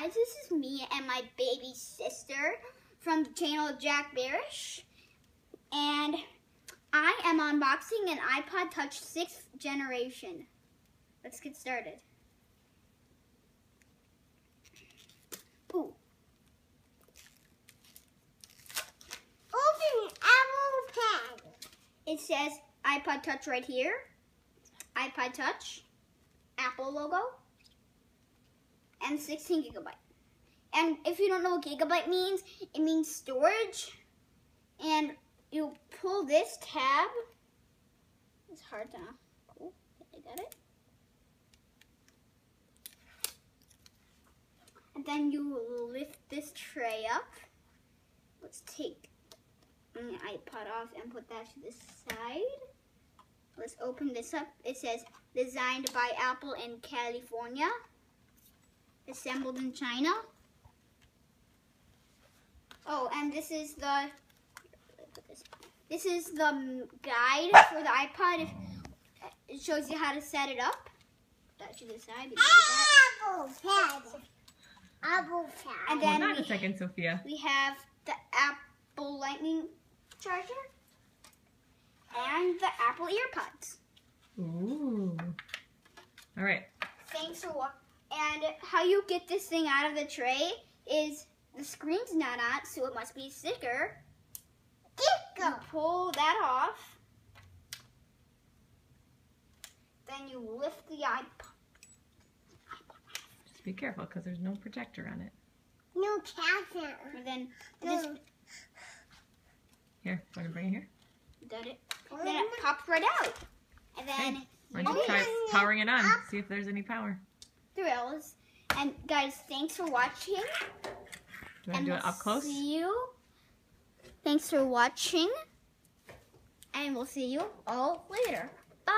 guys, this is me and my baby sister from the channel Jack Barish, and I am unboxing an iPod Touch 6th generation. Let's get started. Ooh. Open Apple Pen. It says iPod Touch right here. iPod Touch, Apple logo, and 16 gigabyte. And if you don't know what gigabyte means, it means storage. And you pull this tab. It's hard to. Oh, I got it. And then you lift this tray up. Let's take the iPod off and put that to the side. Let's open this up. It says, designed by Apple in California. Assembled in China. Oh, and this is the guide for the iPod. It shows you how to set it up. Put that to the side. Apple Pen. Apple Pen. And then hold on a second, Sophia. we have the Apple Lightning charger and the Apple EarPods. Ooh. All right. Thanks for watching. And how you get this thing out of the tray is the screen's not on, so it must be a sticker. You pull that off. Then you lift the iPod. Just be careful because there's no protector on it. No captain. And then just Here, want to bring it here? done it. And then it pops right out. And then Why don't you try powering it on? See if there's any power. there is. And guys, thanks for watching. Do you want to do it up close? See you. Thanks for watching. And we'll see you all later. Bye.